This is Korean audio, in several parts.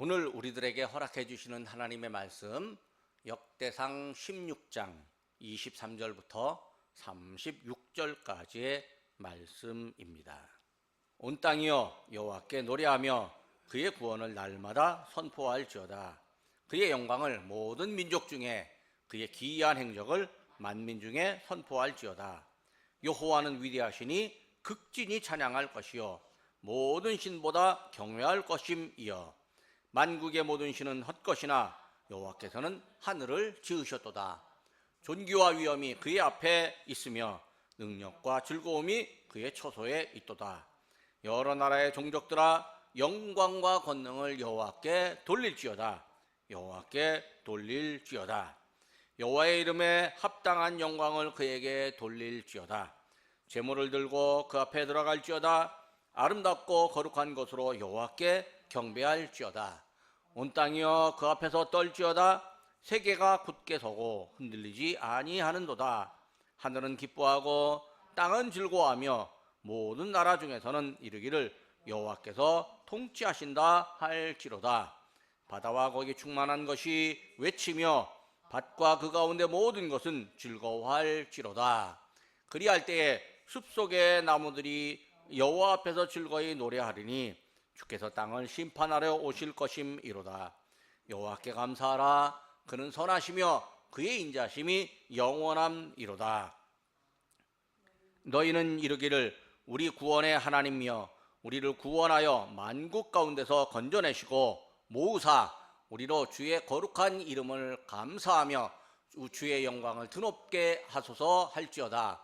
오늘 우리들에게 허락해 주시는 하나님의 말씀 역대상 16장 23절부터 36절까지의 말씀입니다. 온 땅이여 여호와께 노래하며 그의 구원을 날마다 선포할지어다. 그의 영광을 모든 민족 중에, 그의 기이한 행적을 만민 중에 선포할지어다. 여호와는 위대하시니 극진히 찬양할 것이요 모든 신보다 경외할 것임이여. 만국의 모든 신은 헛것이나 여호와께서는 하늘을 지으셨도다. 존귀와 위엄이 그의 앞에 있으며 능력과 즐거움이 그의 처소에 있도다. 여러 나라의 종족들아 영광과 권능을 여호와께 돌릴지어다. 여호와께 돌릴지어다. 여호와의 이름에 합당한 영광을 그에게 돌릴지어다. 제물을 들고 그 앞에 들어갈지어다. 아름답고 거룩한 것으로 여호와께 경배할지어다. 온 땅이여 그 앞에서 떨지어다. 세계가 굳게 서고 흔들리지 아니하는도다. 하늘은 기뻐하고 땅은 즐거워하며 모든 나라 중에서는 이르기를 여호와께서 통치하신다 할지로다. 바다와 거기 충만한 것이 외치며 밭과 그 가운데 모든 것은 즐거워할지로다. 그리할 때에 숲속의 나무들이 여호와 앞에서 즐거이 노래하리니 주께서 땅을 심판하려 오실 것임이로다. 여호와께 감사하라. 그는 선하시며 그의 인자심이 영원함이로다. 너희는 이르기를 우리 구원의 하나님이여 우리를 구원하여 만국 가운데서 건져내시고 모으사 우리로 주의 거룩한 이름을 감사하며 주의 영광을 드높게 하소서 할지어다.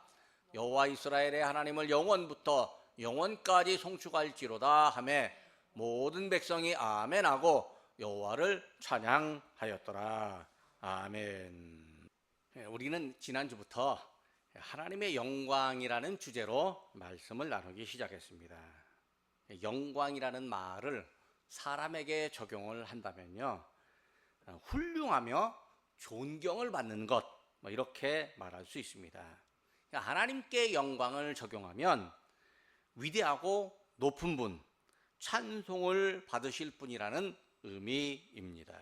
여호와 이스라엘의 하나님을 영원부터 영원까지 송축할지로다 하매 모든 백성이 아멘하고 여호와를 찬양하였더라. 아멘. 우리는 지난주부터 하나님의 영광이라는 주제로 말씀을 나누기 시작했습니다. 영광이라는 말을 사람에게 적용을 한다면요, 훌륭하며 존경을 받는 것, 이렇게 말할 수 있습니다. 하나님께 영광을 적용하면 위대하고 높은 분, 찬송을 받으실 분이라는 의미입니다.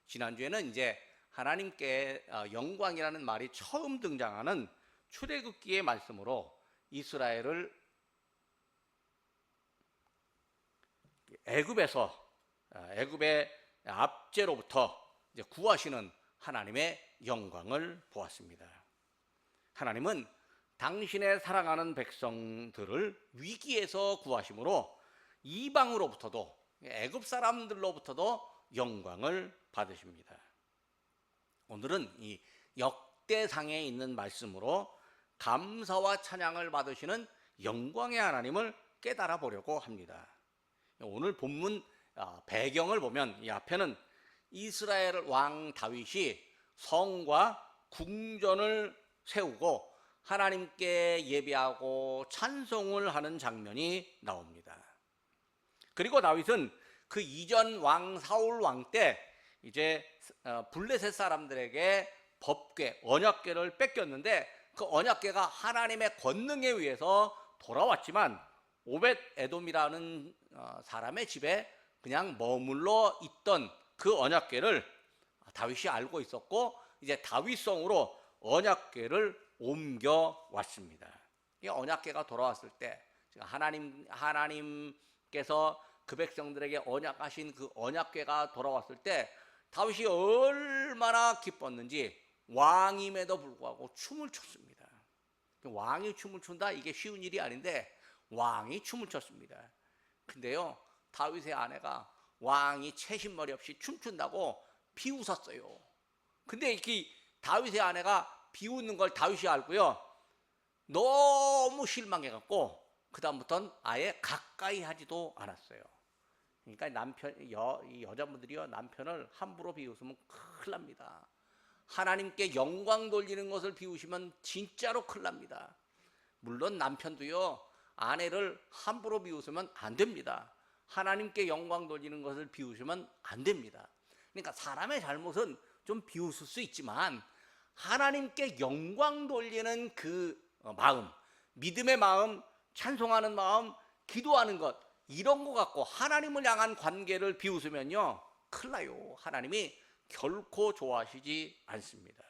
지난주에는 이제 하나님께 영광이라는 말이 처음 등장하는 출애굽기의 말씀으로 이스라엘을 애굽의 압제로부터 이제 구하시는 하나님의 영광을 보았습니다. 하나님은 당신의 사랑하는 백성들을 위기에서 구하심으로 이방으로부터도, 애굽 사람들로부터도 영광을 받으십니다. 오늘은 이 역대상에 있는 말씀으로 감사와 찬양을 받으시는 영광의 하나님을 깨달아 보려고 합니다. 오늘 본문 배경을 보면 이 앞에는 이스라엘 왕 다윗이 성과 궁전을 세우고 하나님께 예배하고 찬송을 하는 장면이 나옵니다. 그리고 다윗은 그 이전 왕 사울 왕 때 이제 블레셋 사람들에게 법궤, 언약궤를 뺏겼는데 그 언약궤가 하나님의 권능에 의해서 돌아왔지만 오벳 에돔이라는 사람의 집에 그냥 머물러 있던 그 언약궤를 다윗이 알고 있었고 이제 다윗성으로 언약궤를 옮겨 왔습니다. 이 언약궤가 돌아왔을 때 하나님께서 그 백성들에게 언약하신 그 언약궤가 돌아왔을 때 다윗이 얼마나 기뻤는지 왕임에도 불구하고 춤을 췄습니다. 왕이 춤을 춘다, 이게 쉬운 일이 아닌데 왕이 춤을 췄습니다. 근데요, 다윗의 아내가 왕이 채신머리 없이 춤춘다고 비웃었어요. 근데 이렇게 다윗의 아내가 비웃는 걸 다윗이 알고요, 너무 실망해갖고 그 다음부터는 아예 가까이 하지도 않았어요. 그러니까 이 여자분들이요, 남편을 함부로 비웃으면 큰일 납니다. 하나님께 영광 돌리는 것을 비웃으면 진짜로 큰일 납니다. 물론 남편도요, 아내를 함부로 비웃으면 안 됩니다. 하나님께 영광 돌리는 것을 비웃으면 안 됩니다. 그러니까 사람의 잘못은 좀 비웃을 수 있지만 하나님께 영광 돌리는 그 마음, 믿음의 마음, 찬송하는 마음, 기도하는 것, 이런 거 갖고 하나님을 향한 관계를 비웃으면요, 큰일 나요. 하나님이 결코 좋아하시지 않습니다.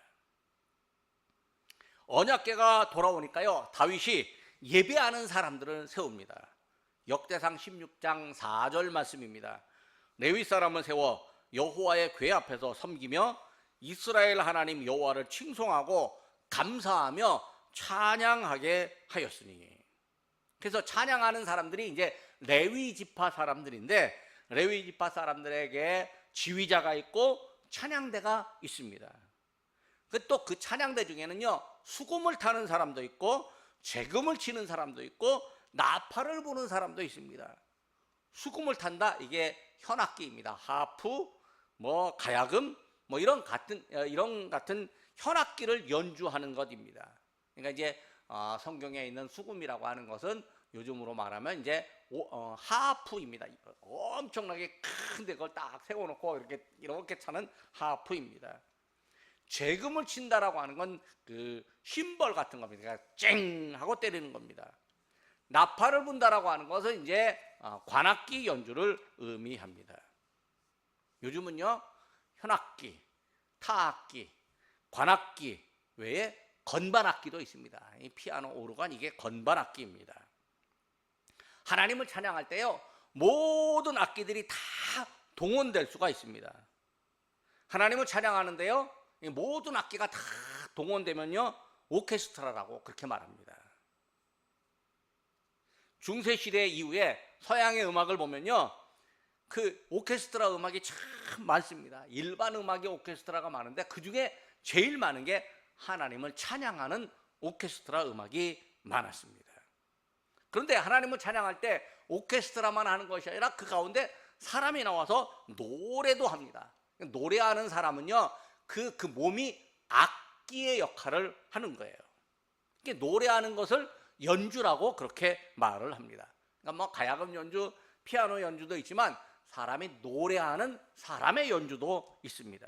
언약궤가 돌아오니까요, 다윗이 예배하는 사람들을 세웁니다. 역대상 16장 4절 말씀입니다. 레위 사람을 세워 여호와의 궤 앞에서 섬기며 이스라엘 하나님 여호와를 칭송하고 감사하며 찬양하게 하였으니. 그래서 찬양하는 사람들이 이제 레위 지파 사람들인데, 레위 지파 사람들에게 지휘자가 있고 찬양대가 있습니다. 또 그 찬양대 중에는요, 수금을 타는 사람도 있고 재금을 치는 사람도 있고 나팔을 부는 사람도 있습니다. 수금을 탄다, 이게 현악기입니다. 하프, 가야금, 이런 같은 현악기를 연주하는 것입니다. 그러니까 이제 성경에 있는 수금이라고 하는 것은 요즘으로 말하면 이제 하프입니다. 엄청나게 큰데 그걸 딱 세워놓고 이렇게 차는 하프입니다. 재금을 친다라고 하는 건 그 심벌 같은 겁니다. 그러니까 쨍 하고 때리는 겁니다. 나팔을 분다라고 하는 것은 이제 관악기 연주를 의미합니다. 요즘은요, 현악기, 타악기, 관악기 외에 건반악기도 있습니다. 이 피아노, 오르간, 이게 건반악기입니다. 하나님을 찬양할 때요, 모든 악기들이 다 동원될 수가 있습니다. 하나님을 찬양하는데요, 모든 악기가 다 동원되면요, 오케스트라라고 그렇게 말합니다. 중세시대 이후에 서양의 음악을 보면요, 그 오케스트라 음악이 참 많습니다. 일반 음악의 오케스트라가 많은데 그 중에 제일 많은 게 하나님을 찬양하는 오케스트라 음악이 많았습니다. 그런데 하나님을 찬양할 때 오케스트라만 하는 것이 아니라 그 가운데 사람이 나와서 노래도 합니다. 노래하는 사람은요, 그 몸이 악기의 역할을 하는 거예요. 노래하는 것을 연주라고 그렇게 말을 합니다. 그러니까 가야금 연주, 피아노 연주도 있지만 사람이 노래하는 사람의 연주도 있습니다.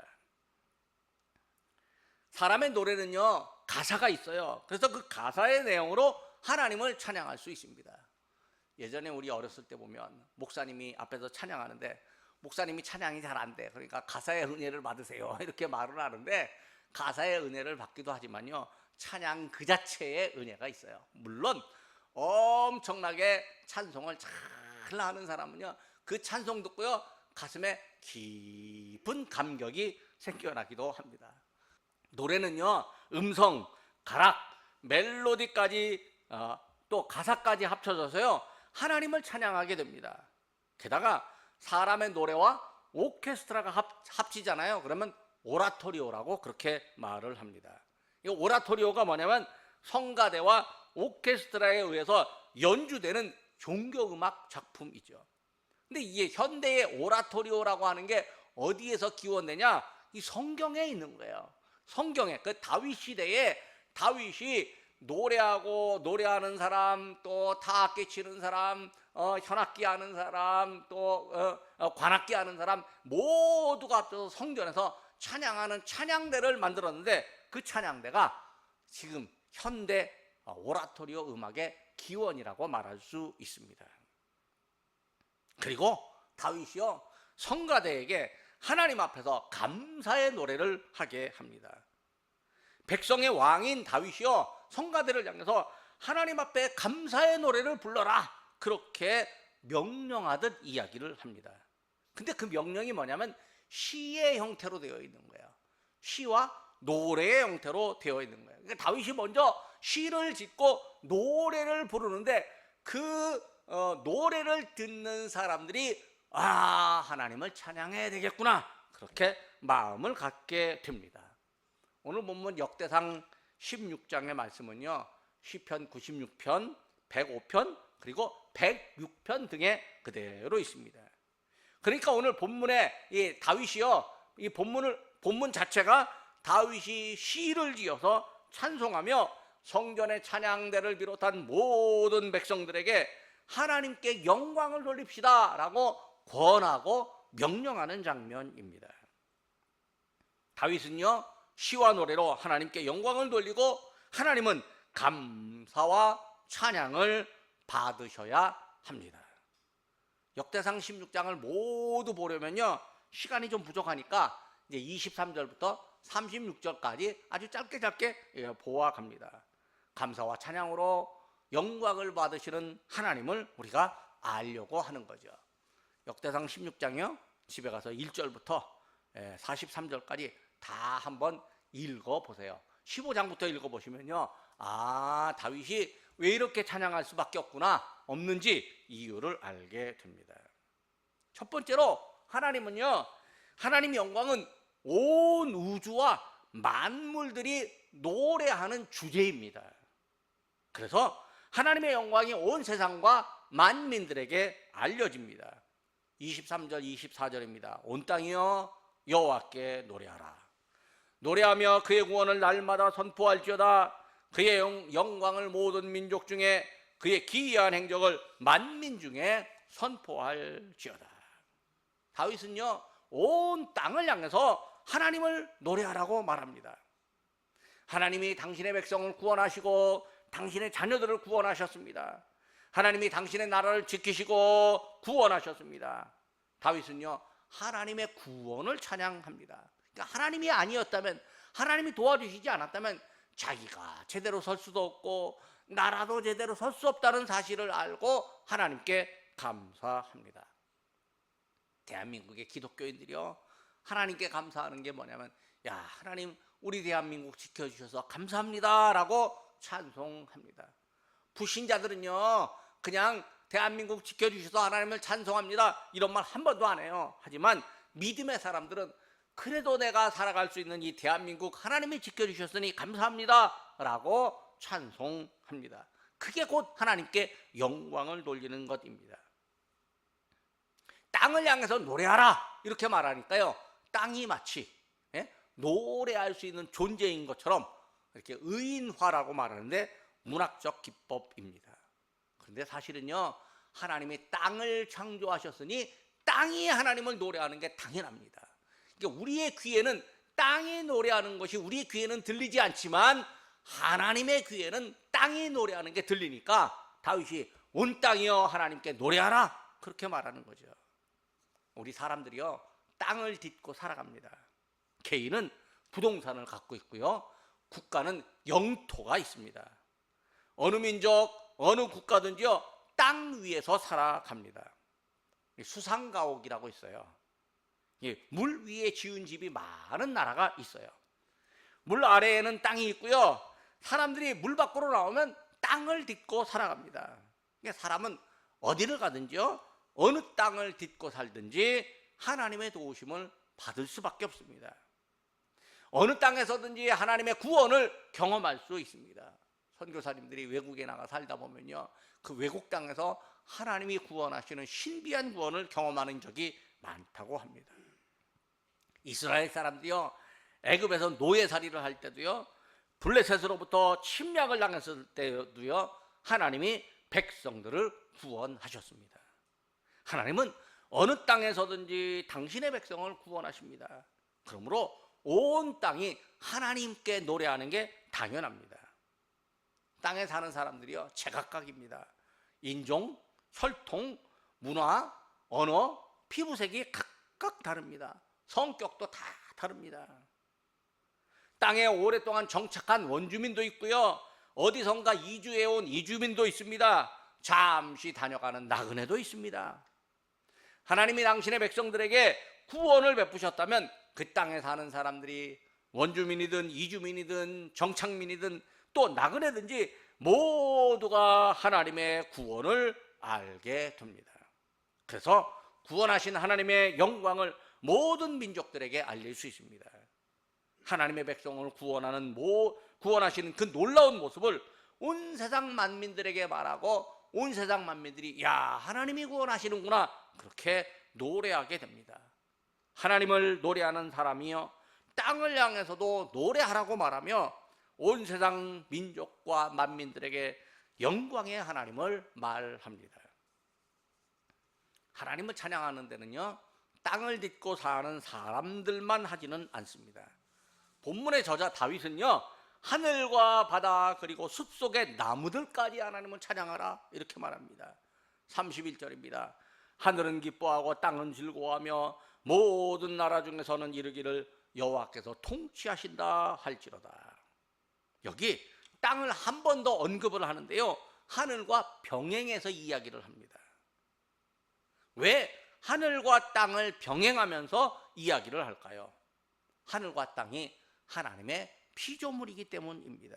사람의 노래는요, 가사가 있어요. 그래서 그 가사의 내용으로 하나님을 찬양할 수 있습니다. 예전에 우리 어렸을 때 보면 목사님이 앞에서 찬양하는데 목사님이 찬양이 잘 안 돼. 그러니까 가사의 은혜를 받으세요, 이렇게 말을 하는데, 가사의 은혜를 받기도 하지만요, 찬양 그 자체의 은혜가 있어요. 물론 엄청나게 찬송을 잘 하는 사람은요, 그 찬송 듣고요, 가슴에 깊은 감격이 생겨나기도 합니다. 노래는요, 음성, 가락, 멜로디까지 또 가사까지 합쳐져서요, 하나님을 찬양하게 됩니다. 게다가 사람의 노래와 오케스트라가 합치잖아요. 그러면 오라토리오라고 그렇게 말을 합니다. 이 오라토리오가 뭐냐면 성가대와 오케스트라에 의해서 연주되는 종교음악 작품이죠. 근데 이게 현대의 오라토리오라고 하는 게 어디에서 기원되냐? 이 성경에 있는 거예요. 성경에, 그 다윗 시대에 다윗이 노래하는 사람, 또 타악기 치는 사람, 현악기 하는 사람, 또 관악기 하는 사람 모두가 합쳐서 성전에서 찬양하는 찬양대를 만들었는데, 그 찬양대가 지금 현대 오라토리오 음악의 기원이라고 말할 수 있습니다. 그리고 다윗이요, 성가대에게 하나님 앞에서 감사의 노래를 하게 합니다. 백성의 왕인 다윗이요, 성가대를 향해서 하나님 앞에 감사의 노래를 불러라, 그렇게 명령하듯 이야기를 합니다. 근데 그 명령이 뭐냐면 시의 형태로 되어 있는 거예요. 시와 노래의 형태로 되어 있는 거예요. 그러니까 다윗이 먼저 시를 짓고 노래를 부르는데, 그 노래를 듣는 사람들이 하나님을 찬양해야 되겠구나, 그렇게 마음을 갖게 됩니다. 오늘 본문 역대상 16장의 말씀은요, 시편 96편, 105편, 그리고 106편 등에 그대로 있습니다. 그러니까 오늘 본문에 이 다윗이요, 이 본문 자체가 다윗이 시를 지어서 찬송하며 성전의 찬양대를 비롯한 모든 백성들에게 하나님께 영광을 돌립시다 라고 권하고 명령하는 장면입니다. 다윗은요, 시와 노래로 하나님께 영광을 돌리고 하나님은 감사와 찬양을 받으셔야 합니다. 역대상 16장을 모두 보려면요 시간이 좀 부족하니까 이제 23절부터 36절까지 아주 짧게 보아갑니다. 감사와 찬양으로 영광을 받으시는 하나님을 우리가 알려고 하는 거죠. 역대상 16장이요 집에 가서 1절부터 43절까지 다 한번 읽어보세요. 15장부터 읽어보시면요 다윗이 왜 이렇게 찬양할 수밖에 없는지 이유를 알게 됩니다. 첫 번째로 하나님은요 하나님 영광은 온 우주와 만물들이 노래하는 주제입니다. 그래서 하나님의 영광이 온 세상과 만민들에게 알려집니다. 23절 24절입니다. 온 땅이여 여호와께 노래하라. 노래하며 그의 구원을 날마다 선포할지어다. 그의 영광을 모든 민족 중에 그의 기이한 행적을 만민 중에 선포할지어다. 다윗은요 온 땅을 향해서 하나님을 노래하라고 말합니다. 하나님이 당신의 백성을 구원하시고 당신의 자녀들을 구원하셨습니다. 하나님이 당신의 나라를 지키시고 구원하셨습니다. 다윗은요 하나님의 구원을 찬양합니다. 그러니까 하나님이 아니었다면, 하나님이 도와주시지 않았다면 자기가 제대로 설 수도 없고 나라도 제대로 설 수 없다는 사실을 알고 하나님께 감사합니다. 대한민국의 기독교인들이요 하나님께 감사하는 게 뭐냐면 하나님 우리 대한민국 지켜주셔서 감사합니다 라고 찬송합니다. 불신자들은요 그냥 대한민국 지켜주셔서 하나님을 찬송합니다 이런 말 한 번도 안 해요. 하지만 믿음의 사람들은 그래도 내가 살아갈 수 있는 이 대한민국 하나님이 지켜주셨으니 감사합니다 라고 찬송합니다. 그게 곧 하나님께 영광을 돌리는 것입니다. 땅을 향해서 노래하라 이렇게 말하니까요 땅이 마치 노래할 수 있는 존재인 것처럼 이렇게 의인화라고 말하는데 문학적 기법입니다. 그런데 사실은요 하나님이 땅을 창조하셨으니 땅이 하나님을 노래하는 게 당연합니다. 그러니까 우리의 귀에는 땅이 노래하는 것이 우리의 귀에는 들리지 않지만 하나님의 귀에는 땅이 노래하는 게 들리니까 다윗이 온 땅이여 하나님께 노래하라 그렇게 말하는 거죠. 우리 사람들이요 땅을 딛고 살아갑니다. 개인은 부동산을 갖고 있고요 국가는 영토가 있습니다. 어느 민족 어느 국가든지요 땅 위에서 살아갑니다. 수상가옥이라고 있어요. 물 위에 지은 집이 많은 나라가 있어요. 물 아래에는 땅이 있고요 사람들이 물 밖으로 나오면 땅을 딛고 살아갑니다. 그러니까 사람은 어디를 가든지요 어느 땅을 딛고 살든지 하나님의 도우심을 받을 수밖에 없습니다. 어느 땅에서든지 하나님의 구원을 경험할 수 있습니다. 선교사님들이 외국에 나가 살다 보면요 그 외국 땅에서 하나님이 구원하시는 신비한 구원을 경험하는 적이 많다고 합니다. 이스라엘 사람들이요 애굽에서 노예살이를 할 때도요 블레셋으로부터 침략을 당했을 때도요 하나님이 백성들을 구원하셨습니다. 하나님은 어느 땅에서든지 당신의 백성을 구원하십니다. 그러므로 온 땅이 하나님께 노래하는 게 당연합니다. 땅에 사는 사람들이요 제각각입니다. 인종, 혈통, 문화, 언어, 피부색이 각각 다릅니다. 성격도 다 다릅니다. 땅에 오랫동안 정착한 원주민도 있고요 어디선가 이주해온 이주민도 있습니다. 잠시 다녀가는 나그네도 있습니다. 하나님이 당신의 백성들에게 구원을 베푸셨다면 그 땅에 사는 사람들이 원주민이든 이주민이든 정착민이든 또 나그네든지 모두가 하나님의 구원을 알게 됩니다. 그래서 구원하신 하나님의 영광을 모든 민족들에게 알릴 수 있습니다. 하나님의 백성을 구원하시는 그 놀라운 모습을 온 세상 만민들에게 말하고 온 세상 만민들이 하나님이 구원하시는구나 그렇게 노래하게 됩니다. 하나님을 노래하는 사람이요 땅을 향해서도 노래하라고 말하며 온 세상 민족과 만민들에게 영광의 하나님을 말합니다. 하나님을 찬양하는 데는요 땅을 딛고 사는 사람들만 하지는 않습니다. 본문의 저자 다윗은요 하늘과 바다 그리고 숲속의 나무들까지 하나님을 찬양하라 이렇게 말합니다. 31절입니다. 하늘은 기뻐하고 땅은 즐거워하며 모든 나라 중에서는 이르기를 여호와께서 통치하신다 할지로다. 여기 땅을 한 번 더 언급을 하는데요, 하늘과 병행해서 이야기를 합니다. 왜 하늘과 땅을 병행하면서 이야기를 할까요? 하늘과 땅이 하나님의 피조물이기 때문입니다.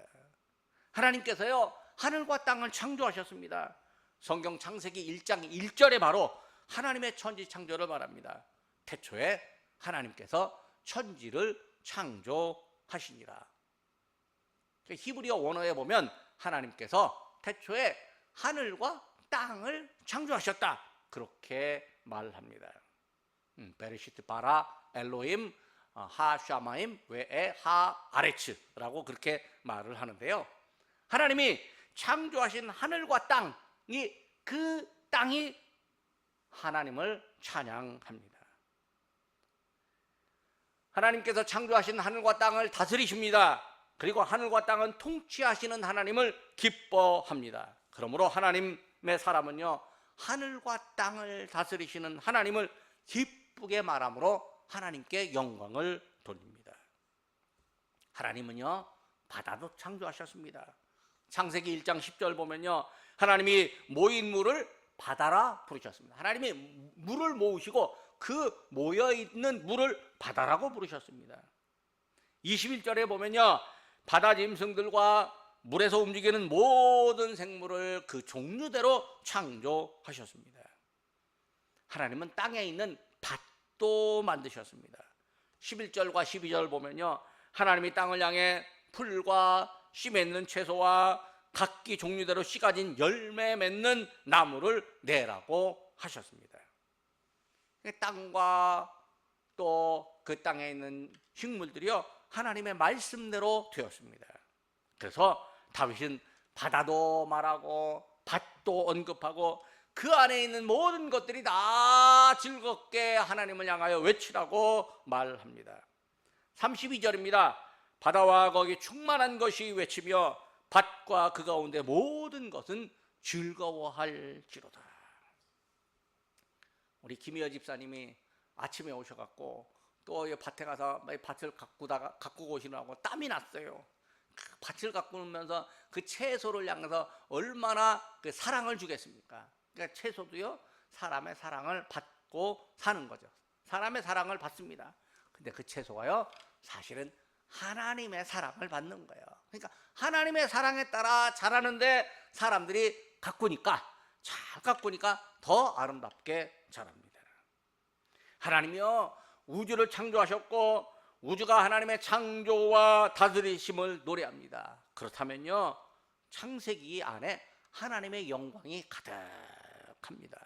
하나님께서요, 하늘과 땅을 창조하셨습니다. 성경 창세기 1장 1절에 바로 하나님의 천지 창조를 말합니다. 태초에 하나님께서 천지를 창조하시니라. 히브리어 원어에 보면 하나님께서 태초에 하늘과 땅을 창조하셨다, 그렇게 말합니다. 베르시트 바라 엘로힘 하샤마임 외에 하아레츠라고 그렇게 말을 하는데요, 하나님이 창조하신 하늘과 땅이, 그 땅이 하나님을 찬양합니다. 하나님께서 창조하신 하늘과 땅을 다스리십니다. 그리고 하늘과 땅은 통치하시는 하나님을 기뻐합니다. 그러므로 하나님의 사람은요, 하늘과 땅을 다스리시는 하나님을 기쁘게 말함으로 하나님께 영광을 돌립니다. 하나님은요, 바다도 창조하셨습니다. 창세기 1장 10절 보면요, 하나님이 모인 물을 바다라 부르셨습니다. 하나님이 물을 모으시고 그 모여있는 물을 바다라고 부르셨습니다. 21절에 보면요, 바다 짐승들과 물에서 움직이는 모든 생물을 그 종류대로 창조하셨습니다. 하나님은 땅에 있는 밭도 만드셨습니다. 11절과 12절 보면요, 하나님이 땅을 향해 풀과 씨 맺는 채소와 각기 종류대로 씨 가진 열매 맺는 나무를 내라고 하셨습니다. 땅과 또 그 땅에 있는 식물들이요, 하나님의 말씀대로 되었습니다. 그래서 다윗은 바다도 말하고 밭도 언급하고 그 안에 있는 모든 것들이 다 즐겁게 하나님을 향하여 외치라고 말합니다. 32절입니다. 바다와 거기 충만한 것이 외치며 밭과 그 가운데 모든 것은 즐거워할지로다. 우리 김희여 집사님이 아침에 오셔갖고 또 밭에 가서 밭을 가꾸고 오시느라고 땀이 났어요. 그 밭을 가꾸면서 그 채소를 향해서 얼마나 그 사랑을 주겠습니까? 그러니까 채소도요, 사람의 사랑을 받고 사는 거죠. 사람의 사랑을 받습니다. 근데 그 채소가요, 사실은 하나님의 사랑을 받는 거예요. 그러니까 하나님의 사랑에 따라 자라는데 사람들이 잘 가꾸니까 더 아름답게 자랍니다. 하나님이요, 우주를 창조하셨고 우주가 하나님의 창조와 다스리심을 노래합니다. 그렇다면요, 창세기 안에 하나님의 영광이 가득합니다.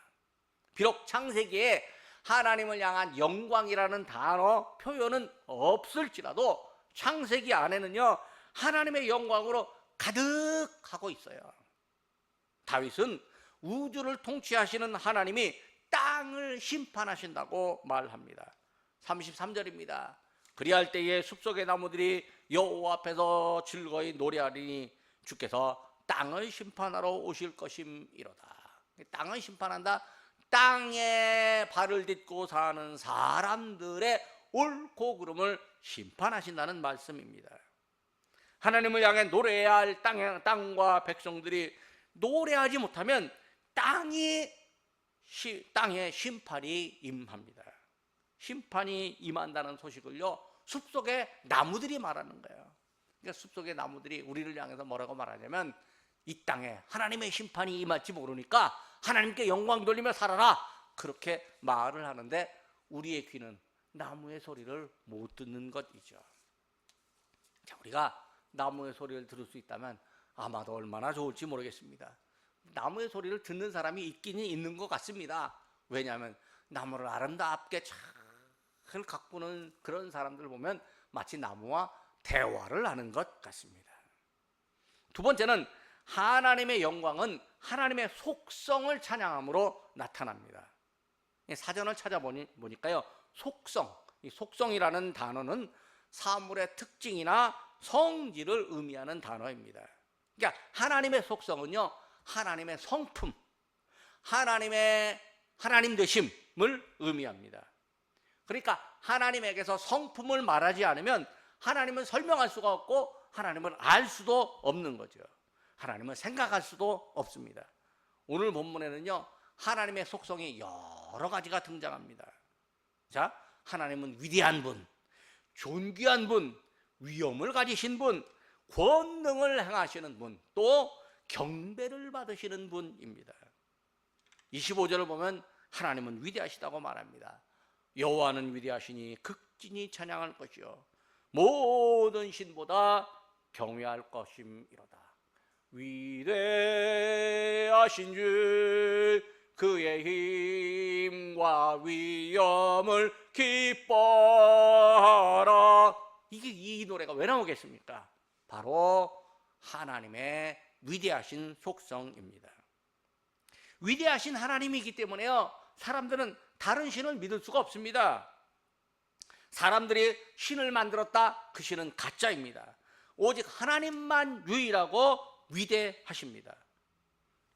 비록 창세기에 하나님을 향한 영광이라는 단어 표현은 없을지라도 창세기 안에는요, 하나님의 영광으로 가득하고 있어요. 다윗은 우주를 통치하시는 하나님이 땅을 심판하신다고 말합니다. 33절입니다. 그리할 때에 숲속의 나무들이 여호와 앞에서 즐거이 노래하리니 주께서 땅을 심판하러 오실 것임이로다. 땅을 심판한다. 땅에 발을 딛고 사는 사람들의 옳고 그름을 심판하신다는 말씀입니다. 하나님을 향해 노래해야 할 땅과 백성들이 노래하지 못하면 땅에 심판이 임합니다. 심판이 임한다는 소식을요, 숲속의 나무들이 말하는 거예요. 그러니까 숲속의 나무들이 우리를 향해서 뭐라고 말하냐면, 이 땅에 하나님의 심판이 임할지 모르니까 하나님께 영광 돌리며 살아라, 그렇게 말을 하는데 우리의 귀는 나무의 소리를 못 듣는 것이죠. 자, 우리가 나무의 소리를 들을 수 있다면 아마도 얼마나 좋을지 모르겠습니다. 나무의 소리를 듣는 사람이 있기는 있는 것 같습니다. 왜냐하면 나무를 아름답게 잘 가꾸는 그런 사람들을 보면 마치 나무와 대화를 하는 것 같습니다. 두 번째는 하나님의 영광은 하나님의 속성을 찬양함으로 나타납니다. 사전을 찾아보니까요, 이 속성이라는 단어는 사물의 특징이나 성질을 의미하는 단어입니다. 그러니까 하나님의 속성은요, 하나님의 성품, 하나님의 하나님 되심을 의미합니다. 그러니까 하나님에게서 성품을 말하지 않으면 하나님은 설명할 수가 없고 하나님을 알 수도 없는 거죠. 하나님을 생각할 수도 없습니다. 오늘 본문에는요, 하나님의 속성이 여러 가지가 등장합니다. 자, 하나님은 위대한 분, 존귀한 분, 위엄을 가지신 분, 권능을 행하시는 분, 또 경배를 받으시는 분입니다. 25절을 보면 하나님은 위대하시다고 말합니다. 여호와는 위대하시니 극진히 찬양할 것이요 모든 신보다 경외할 것임이로다. 위대하신 주 그의 힘과 위엄을 기뻐하라. 이 노래가 왜 나오겠습니까? 바로 하나님의 위대하신 속성입니다. 위대하신 하나님이기 때문에요, 사람들은 다른 신을 믿을 수가 없습니다. 사람들이 신을 만들었다, 그 신은 가짜입니다. 오직 하나님만 유일하고 위대하십니다.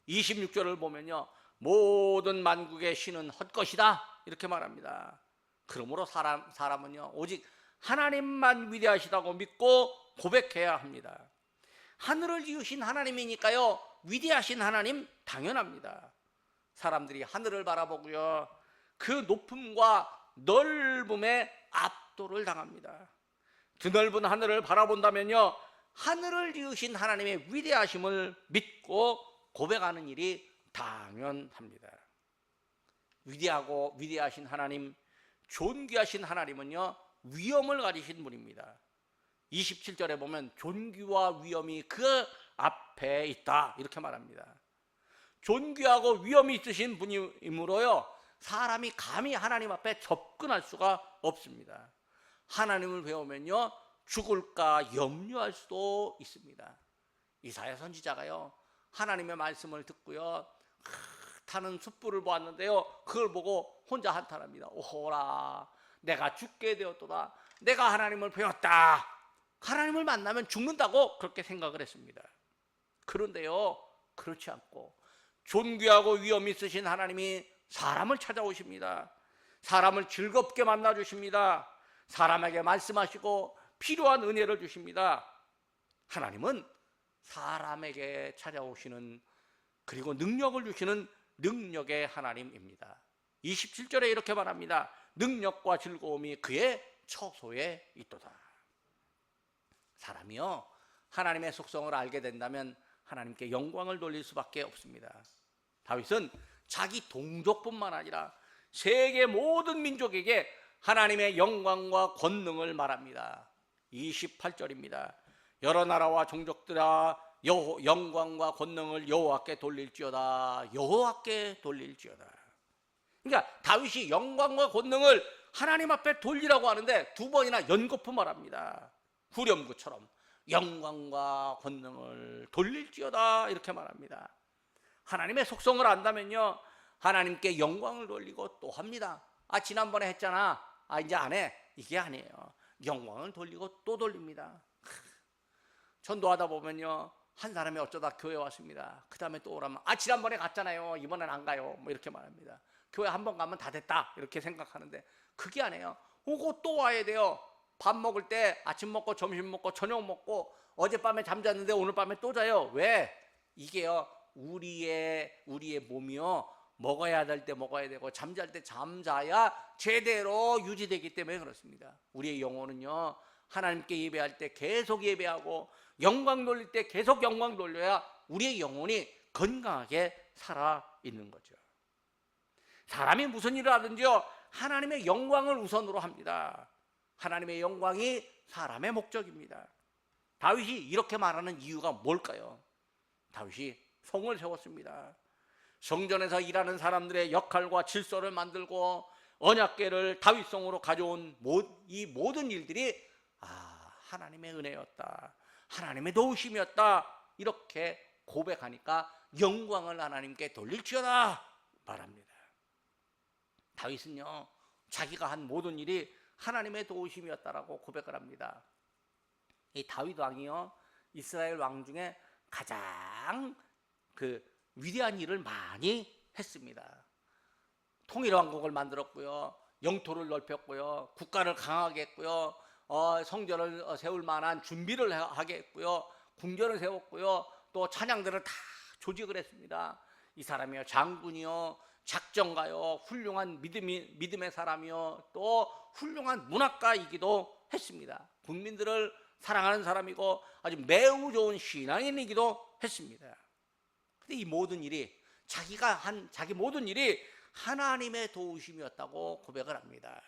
26절을 보면요, 모든 만국의 신은 헛것이다 이렇게 말합니다. 그러므로 사람은요, 오직 하나님만 위대하시다고 믿고 고백해야 합니다. 하늘을 지으신 하나님이니까요, 위대하신 하나님 당연합니다. 사람들이 하늘을 바라보고요, 그 높음과 넓음에 압도를 당합니다. 드넓은 하늘을 바라본다면요, 하늘을 지으신 하나님의 위대하심을 믿고 고백하는 일이 당연합니다. 위대하고 위대하신 하나님, 존귀하신 하나님은요, 위엄을 가지신 분입니다. 27절에 보면 존귀와 위엄이 그 앞에 있다 이렇게 말합니다. 존귀하고 위엄이 있으신 분이므로요, 사람이 감히 하나님 앞에 접근할 수가 없습니다. 하나님을 배우면요, 죽을까 염려할 수도 있습니다. 이사야 선지자가요, 하나님의 말씀을 듣고요, 타는 숯불을 보았는데요, 그걸 보고 혼자 한탄합니다. 오호라, 내가 죽게 되었도다. 내가 하나님을 배웠다. 하나님을 만나면 죽는다고 그렇게 생각을 했습니다. 그런데요, 그렇지 않고 존귀하고 위엄 있으신 하나님이 사람을 찾아오십니다. 사람을 즐겁게 만나주십니다. 사람에게 말씀하시고 필요한 은혜를 주십니다. 하나님은 사람에게 찾아오시는, 그리고 능력을 주시는 능력의 하나님입니다. 27절에 이렇게 말합니다. 능력과 즐거움이 그의 처소에 있도다. 사람이요, 하나님의 속성을 알게 된다면 하나님께 영광을 돌릴 수밖에 없습니다. 다윗은 자기 동족뿐만 아니라 세계 모든 민족에게 하나님의 영광과 권능을 말합니다. 28절입니다. 여러 나라와 종족들아 영광과 권능을 여호와께 돌릴지어다. 여호와께 돌릴지어다. 그러니까 다윗이 영광과 권능을 하나님 앞에 돌리라고 하는데 두 번이나 연거푸 말합니다. 후렴구처럼 영광과 권능을 돌릴지어다 이렇게 말합니다. 하나님의 속성을 안다면요, 하나님께 영광을 돌리고 또 합니다. 지난번에 했잖아. 이제 안 해. 이게 아니에요. 영광을 돌리고 또 돌립니다. 전도하다 보면요, 한 사람이 어쩌다 교회 왔습니다. 그 다음에 또 오라면 지난번에 갔잖아요. 이번엔 안 가요. 뭐 이렇게 말합니다. 교회 한 번 가면 다 됐다 이렇게 생각하는데 그게 아니에요. 오고 또 와야 돼요. 밥 먹을 때 아침 먹고 점심 먹고 저녁 먹고 어젯밤에 잠잤는데 오늘 밤에 또 자요. 왜? 이게요, 우리의 몸이요, 먹어야 될 때 먹어야 되고 잠잘 때 잠자야 제대로 유지되기 때문에 그렇습니다. 우리의 영혼은요, 하나님께 예배할 때 계속 예배하고 영광 돌릴 때 계속 영광 돌려야 우리의 영혼이 건강하게 살아있는 거죠. 사람이 무슨 일을 하든지요, 하나님의 영광을 우선으로 합니다. 하나님의 영광이 사람의 목적입니다. 다윗이 이렇게 말하는 이유가 뭘까요? 다윗이 성을 세웠습니다. 성전에서 일하는 사람들의 역할과 질서를 만들고 언약궤를 다윗성으로 가져온 이 모든 일들이 하나님의 은혜였다, 하나님의 도우심이었다 이렇게 고백하니까 영광을 하나님께 돌릴지어다 말합니다. 다윗은요, 자기가 한 모든 일이 하나님의 도우심이었다라고 고백을 합니다. 이 다윗 왕이요, 이스라엘 왕 중에 가장 위대한 일을 많이 했습니다. 통일왕국을 만들었고요. 영토를 넓혔고요. 국가를 강하게 했고요. 성전을 세울 만한 준비를 하게 했고요. 궁전을 세웠고요. 또 찬양들을 다 조직을 했습니다. 이 사람이요, 장군이요, 작정가요, 훌륭한 믿음의 사람이요, 또 훌륭한 문학가이기도 했습니다. 국민들을 사랑하는 사람이고 아주 매우 좋은 신앙인이기도 했습니다. 근데 이 모든 일이 자기가 한 자기 모든 일이 하나님의 도우심이었다고 고백을 합니다.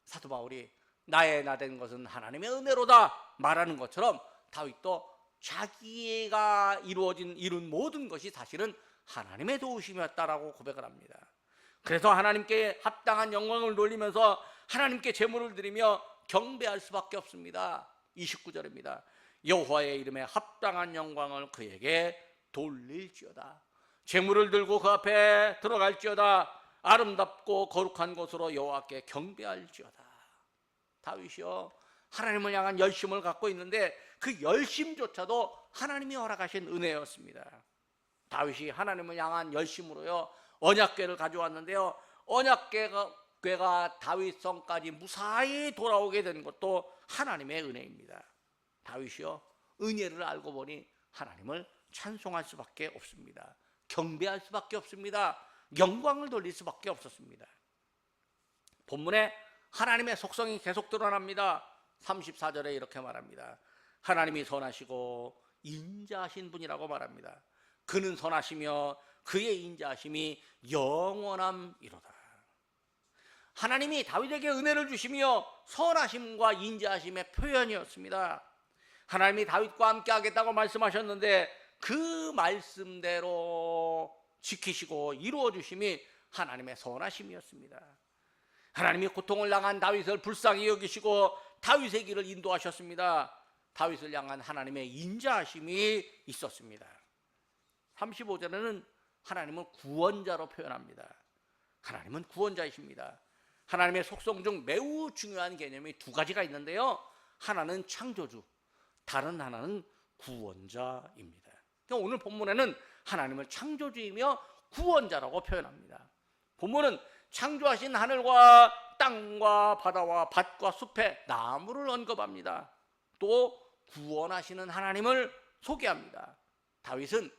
사도 바울이 나의 나된 것은 하나님의 은혜로다 말하는 것처럼 다윗도 자기가 이룬 모든 것이 사실은 하나님의 도우심이었다라고 고백을 합니다. 그래서 하나님께 합당한 영광을 돌리면서 하나님께 제물을 드리며 경배할 수밖에 없습니다. 29절입니다. 여호와의 이름에 합당한 영광을 그에게 돌릴지어다. 제물을 들고 그 앞에 들어갈지어다. 아름답고 거룩한 곳으로 여호와께 경배할지어다. 다윗이요, 하나님을 향한 열심을 갖고 있는데 그 열심조차도 하나님이 허락하신 은혜였습니다. 다윗이 하나님을 향한 열심으로요 언약궤를 가져왔는데요, 언약궤가 다윗성까지 무사히 돌아오게 된 것도 하나님의 은혜입니다. 다윗이요, 은혜를 알고 보니 하나님을 찬송할 수밖에 없습니다. 경배할 수밖에 없습니다. 영광을 돌릴 수밖에 없었습니다. 본문에 하나님의 속성이 계속 드러납니다. 34절에 이렇게 말합니다. 하나님이 선하시고 인자하신 분이라고 말합니다. 그는 선하시며 그의 인자하심이 영원함이로다. 하나님이 다윗에게 은혜를 주시며 선하심과 인자하심의 표현이었습니다. 하나님이 다윗과 함께 하겠다고 말씀하셨는데 그 말씀대로 지키시고 이루어 주심이 하나님의 선하심이었습니다. 하나님이 고통을 당한 다윗을 불쌍히 여기시고 다윗의 길을 인도하셨습니다. 다윗을 향한 하나님의 인자하심이 있었습니다. 35절에는 하나님을 구원자로 표현합니다. 하나님은 구원자이십니다. 하나님의 속성 중 매우 중요한 개념이 두 가지가 있는데요, 하나는 창조주, 다른 하나는 구원자입니다. 그러니까 오늘 본문에는 하나님을 창조주이며 구원자라고 표현합니다. 본문은 창조하신 하늘과 땅과 바다와 밭과 숲의 나무를 언급합니다. 또 구원하시는 하나님을 소개합니다. 다윗은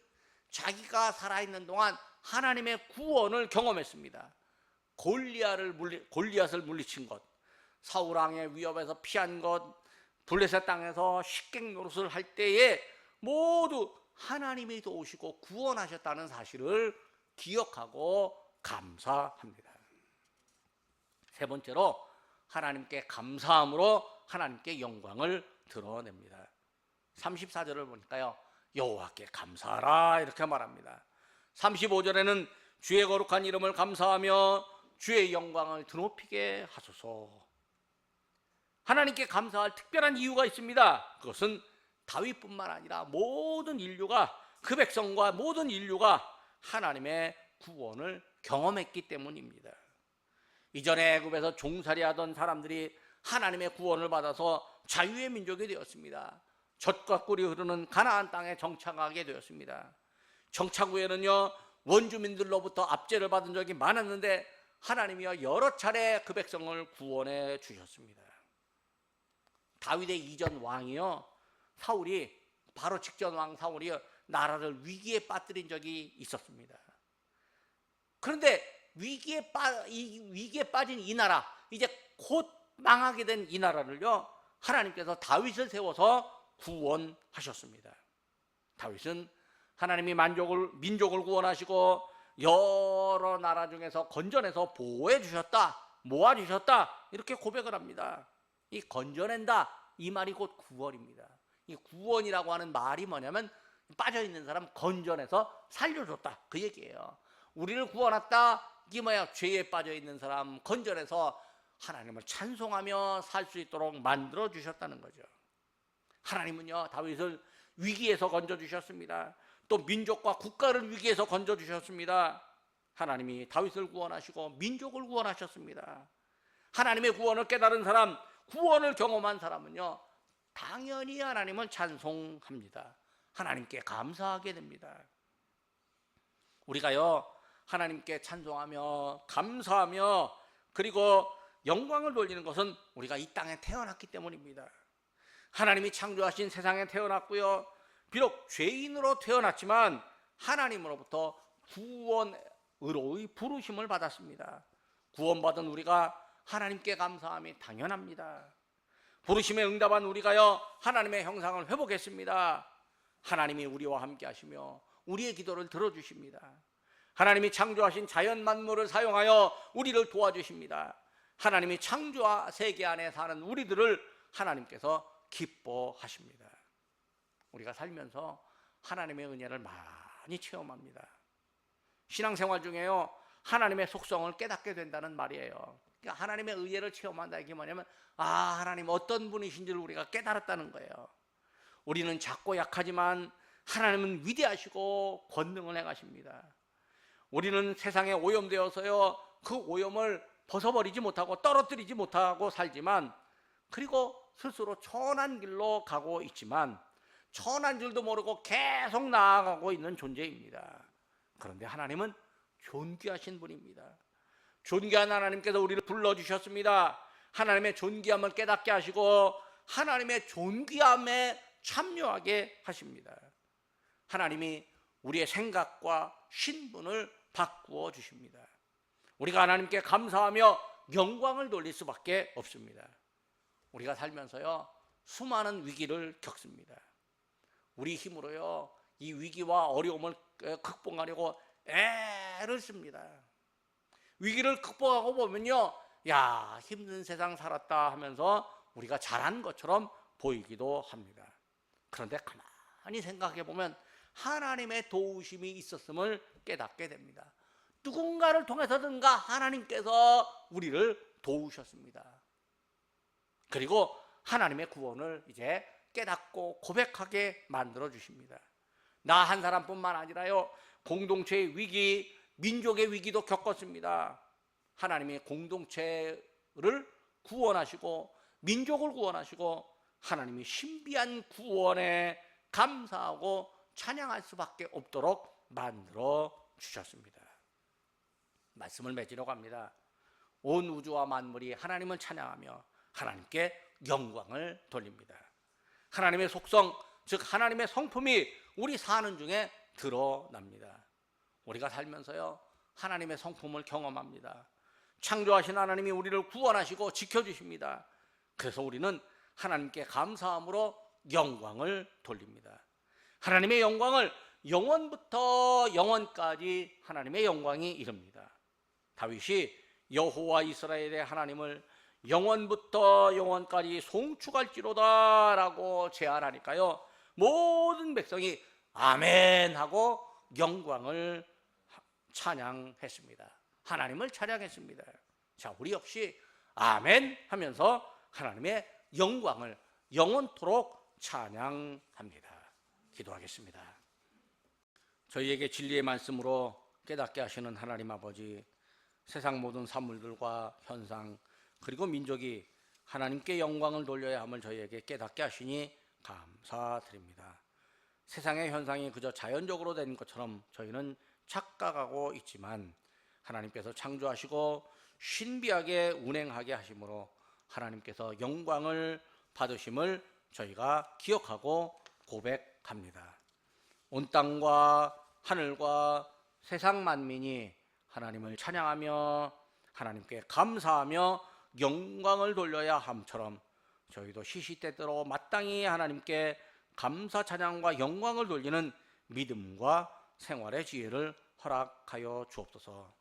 자기가 살아있는 동안 하나님의 구원을 경험했습니다. 골리앗을 물리친 것, 사울 왕의 위협에서 피한 것, 블레셋 땅에서 식객 노릇을 할 때에 모두 하나님이 도우시고 구원하셨다는 사실을 기억하고 감사합니다. 세 번째로 하나님께 감사함으로 하나님께 영광을 드러냅니다. 34절을 보니까요, 여호와께 감사하라 이렇게 말합니다. 35절에는 주의 거룩한 이름을 감사하며 주의 영광을 드높이게 하소서. 하나님께 감사할 특별한 이유가 있습니다. 그것은 다윗뿐만 아니라 모든 인류가, 그 백성과 모든 인류가 하나님의 구원을 경험했기 때문입니다. 이전에 애굽에서 종살이하던 사람들이 하나님의 구원을 받아서 자유의 민족이 되었습니다. 젖과 꿀이 흐르는 가나안 땅에 정착하게 되었습니다. 정착 후에는요, 원주민들로부터 압제를 받은 적이 많았는데 하나님이요 여러 차례 그 백성을 구원해 주셨습니다. 다윗의 이전 왕이요, 사울이, 바로 직전 왕 사울이 나라를 위기에 빠뜨린 적이 있었습니다. 그런데 위기에 빠진 이 나라, 이제 곧 망하게 된 이 나라를요 하나님께서 다윗을 세워서 구원하셨습니다. 다윗은 하나님이 민족을 구원하시고 여러 나라 중에서 건져내서 보호해 주셨다, 모아 주셨다 이렇게 고백을 합니다. 이 건져낸다, 이 말이 곧 구원입니다. 이 구원이라고 하는 말이 뭐냐면 빠져있는 사람 건져내서 살려줬다 그 얘기예요. 우리를 구원했다, 이게 뭐야? 죄에 빠져있는 사람 건져내서 하나님을 찬송하며 살 수 있도록 만들어 주셨다는 거죠. 하나님은요 다윗을 위기에서 건져 주셨습니다. 또 민족과 국가를 위기에서 건져 주셨습니다. 하나님이 다윗을 구원하시고 민족을 구원하셨습니다. 하나님의 구원을 깨달은 사람, 구원을 경험한 사람은요 당연히 하나님을 찬송합니다. 하나님께 감사하게 됩니다. 우리가요 하나님께 찬송하며 감사하며 그리고 영광을 돌리는 것은 우리가 이 땅에 태어났기 때문입니다. 하나님이 창조하신 세상에 태어났고요, 비록 죄인으로 태어났지만 하나님으로부터 구원으로의 부르심을 받았습니다. 구원받은 우리가 하나님께 감사함이 당연합니다. 부르심에 응답한 우리가요, 하나님의 형상을 회복했습니다. 하나님이 우리와 함께 하시며 우리의 기도를 들어주십니다. 하나님이 창조하신 자연 만물을 사용하여 우리를 도와주십니다. 하나님이 창조와 세계 안에 사는 우리들을 하나님께서 기뻐하십니다. 우리가 살면서 하나님의 은혜를 많이 체험합니다. 신앙생활 중에요, 하나님의 속성을 깨닫게 된다는 말이에요. 그러니까 하나님의 은혜를 체험한다, 이게 뭐냐면 하나님 어떤 분이신지를 우리가 깨달았다는 거예요. 우리는 작고 약하지만 하나님은 위대하시고 권능을 행하십니다. 우리는 세상에 오염되어서요, 그 오염을 벗어버리지 못하고 떨어뜨리지 못하고 살지만, 그리고 스스로 천한 길로 가고 있지만 천한 줄도 모르고 계속 나아가고 있는 존재입니다. 그런데 하나님은 존귀하신 분입니다. 존귀한 하나님께서 우리를 불러주셨습니다. 하나님의 존귀함을 깨닫게 하시고 하나님의 존귀함에 참여하게 하십니다. 하나님이 우리의 생각과 신분을 바꾸어 주십니다. 우리가 하나님께 감사하며 영광을 돌릴 수밖에 없습니다. 우리가 살면서요, 수많은 위기를 겪습니다. 우리 힘으로요, 이 위기와 어려움을 극복하려고 애를 씁니다. 위기를 극복하고 보면요, 야, 힘든 세상 살았다 하면서 우리가 잘한 것처럼 보이기도 합니다. 그런데 가만히 생각해 보면 하나님의 도우심이 있었음을 깨닫게 됩니다. 누군가를 통해서든가 하나님께서 우리를 도우셨습니다. 그리고 하나님의 구원을 이제 깨닫고 고백하게 만들어 주십니다. 나 한 사람뿐만 아니라요, 공동체의 위기, 민족의 위기도 겪었습니다. 하나님이 공동체를 구원하시고 민족을 구원하시고 하나님이 신비한 구원에 감사하고 찬양할 수밖에 없도록 만들어 주셨습니다. 말씀을 맺으려고 합니다. 온 우주와 만물이 하나님을 찬양하며 하나님께 영광을 돌립니다. 하나님의 속성, 즉 하나님의 성품이 우리 사는 중에 드러납니다. 우리가 살면서요, 하나님의 성품을 경험합니다. 창조하신 하나님이 우리를 구원하시고 지켜주십니다. 그래서 우리는 하나님께 감사함으로 영광을 돌립니다. 하나님의 영광을 영원부터 영원까지 하나님의 영광이 이릅니다. 다윗이 여호와 이스라엘의 하나님을 영원부터 영원까지 송축할지로다 라고 제안하니까요, 모든 백성이 아멘 하고 영광을 찬양했습니다. 하나님을 찬양했습니다. 자, 우리 역시 아멘 하면서 하나님의 영광을 영원토록 찬양합니다. 기도하겠습니다. 저희에게 진리의 말씀으로 깨닫게 하시는 하나님 아버지, 세상 모든 사물들과 현상 그리고 민족이 하나님께 영광을 돌려야 함을 저희에게 깨닫게 하시니 감사드립니다. 세상의 현상이 그저 자연적으로 된 것처럼 저희는 착각하고 있지만 하나님께서 창조하시고 신비하게 운행하게 하심으로 하나님께서 영광을 받으심을 저희가 기억하고 고백합니다. 온 땅과 하늘과 세상 만민이 하나님을 찬양하며 하나님께 감사하며 영광을 돌려야 함처럼 저희도 시시때때로 마땅히 하나님께 감사 찬양과 영광을 돌리는 믿음과 생활의 지혜를 허락하여 주옵소서.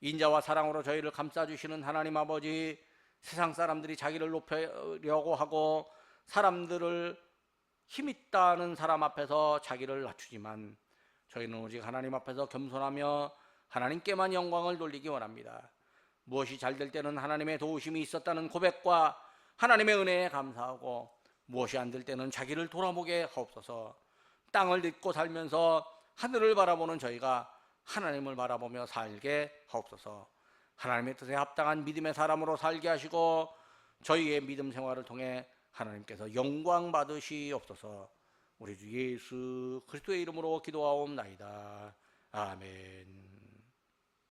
인자와 사랑으로 저희를 감싸주시는 하나님 아버지, 세상 사람들이 자기를 높이려고 하고 사람들을 힘있다는 사람 앞에서 자기를 낮추지만 저희는 오직 하나님 앞에서 겸손하며 하나님께만 영광을 돌리기 원합니다. 무엇이 잘 될 때는 하나님의 도우심이 있었다는 고백과 하나님의 은혜에 감사하고 무엇이 안 될 때는 자기를 돌아보게 하옵소서. 땅을 딛고 살면서 하늘을 바라보는 저희가 하나님을 바라보며 살게 하옵소서. 하나님의 뜻에 합당한 믿음의 사람으로 살게 하시고 저희의 믿음 생활을 통해 하나님께서 영광 받으시옵소서. 우리 주 예수 그리스도의 이름으로 기도하옵나이다. 아멘.